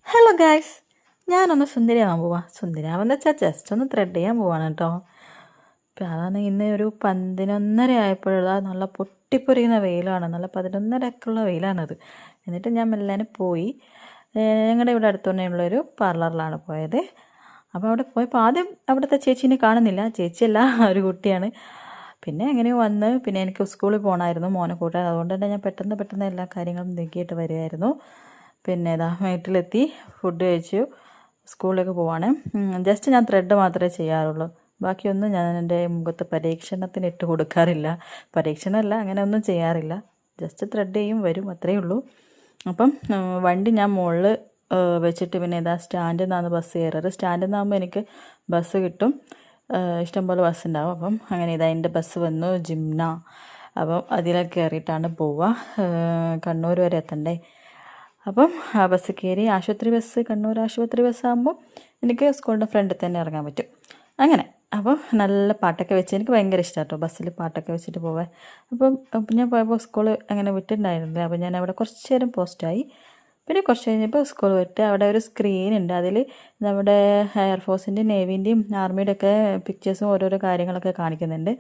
Hello guys, ഞാനൊന്ന് സുന്ദരിയാവാൻ പോവാം. സുന്ദരിയാവെന്ന് വെച്ചാൽ ജസ്റ്റ് ഒന്ന് ത്രെഡ് ചെയ്യാൻ പോവാണ് കേട്ടോ. അപ്പം അതാണ് ഇന്ന് ഒരു 11:30 ആയപ്പോഴുള്ള നല്ല പൊട്ടിപ്പൊരിയുന്ന വെയിലാണ്. നല്ല 11:30 വെയിലാണത്. എന്നിട്ട് ഞാൻ മെല്ലനെ പോയി ഞങ്ങളുടെ ഇവിടെ അടുത്ത് തന്നെയുള്ളൊരു പാർലറിലാണ് പോയത്. അപ്പോൾ അവിടെ പോയപ്പോൾ ആദ്യം അവിടുത്തെ ചേച്ചീനെ കാണുന്നില്ല. ചേച്ചിയല്ല, ഒരു കുട്ടിയാണ്. പിന്നെ എങ്ങനെയോ വന്ന് പിന്നെ എനിക്ക് സ്കൂളിൽ പോകണമായിരുന്നു മോനെ കൂട്ടാൻ. അതുകൊണ്ട് തന്നെ ഞാൻ പെട്ടെന്ന് എല്ലാ കാര്യങ്ങളും നീക്കിയിട്ട് വരികയായിരുന്നു. പിന്നെ ഇതാ വീട്ടിലെത്തി ഫുഡ് കഴിച്ചു സ്കൂളിലേക്ക് പോവാണ്. ജസ്റ്റ് ഞാൻ ത്രെഡ് മാത്രമേ ചെയ്യാറുള്ളൂ. ബാക്കിയൊന്നും ഞാൻ എൻ്റെ മുഖത്ത് പരീക്ഷണത്തിന് ഇട്ട് കൊടുക്കാറില്ല. പരീക്ഷണമല്ല, അങ്ങനെ ഒന്നും ചെയ്യാറില്ല. ജസ്റ്റ് ത്രെഡ് ചെയ്യും വരും, അത്രയേ ഉള്ളൂ. അപ്പം വണ്ടി ഞാൻ മുകളിൽ വെച്ചിട്ട് പിന്നെ ഇതാ സ്റ്റാൻഡിൽ നിന്നാണ് ബസ് കയറാറ്. സ്റ്റാൻഡിൽ നിന്നാകുമ്പോൾ എനിക്ക് ബസ് കിട്ടും, ഇഷ്ടംപോലെ ബസ് ഉണ്ടാവും. അപ്പം അങ്ങനെ ഇതാ എൻ്റെ ബസ് വന്നു, ജിംന. അപ്പം അതിലൊക്കെ കയറിയിട്ടാണ് പോവുക. കണ്ണൂർ വരെ എത്തണ്ടേ. അപ്പം ആ ബസ് കയറി ആശുപത്രി ബസ്, കണ്ണൂർ ആശുപത്രി ബസ്സാകുമ്പോൾ എനിക്ക് സ്കൂളിൻ്റെ ഫ്രണ്ടിൽ തന്നെ ഇറങ്ങാൻ പറ്റും. അങ്ങനെ അപ്പോൾ നല്ല പാട്ടൊക്കെ വെച്ച് എനിക്ക് ഭയങ്കര ഇഷ്ടമാണ് കേട്ടോ ബസ്സിൽ പാട്ടൊക്കെ വെച്ചിട്ട് പോവാൻ. അപ്പം ഞാൻ പോയപ്പോൾ സ്കൂൾ അങ്ങനെ വിട്ടിട്ടുണ്ടായിരുന്നില്ല. അപ്പോൾ ഞാൻ അവിടെ കുറച്ച് നേരം പോസ്റ്റായി. പിന്നെ കുറച്ച് കഴിഞ്ഞപ്പോൾ സ്കൂൾ വിട്ട് അവിടെ ഒരു സ്ക്രീൻ ഉണ്ട്. അതിൽ നമ്മുടെ എയർഫോഴ്സിൻ്റെയും നേവീൻ്റെയും ആർമിയുടെ ഒക്കെ പിക്ചേഴ്സും ഓരോരോ കാര്യങ്ങളൊക്കെ കാണിക്കുന്നുണ്ട്.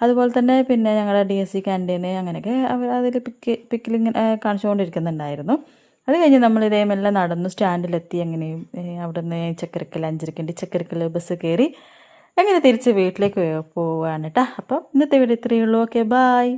അതുപോലെ തന്നെ പിന്നെ ഞങ്ങളുടെ DSC ക്യാൻറ്റീന് അങ്ങനെയൊക്കെ അവർ അതിൽ പിക്കിലിങ്ങനെ കാണിച്ചുകൊണ്ടിരിക്കുന്നുണ്ടായിരുന്നു. അത് കഴിഞ്ഞ് നമ്മൾ ഇതേമെല്ലാം നടന്നു സ്റ്റാൻഡിലെത്തി. എങ്ങനെയും അവിടെ നിന്ന് ചക്കരക്കൽ, അഞ്ചരക്കണ്ടി ചക്കരക്കൽ ബസ് കയറി അങ്ങനെ തിരിച്ച് വീട്ടിലേക്ക് പോവുകയാണ് കേട്ടോ. അപ്പം ഇന്നത്തെ വീഡിയോ ഇത്രയേ ഉള്ളൂ. Okay, bye.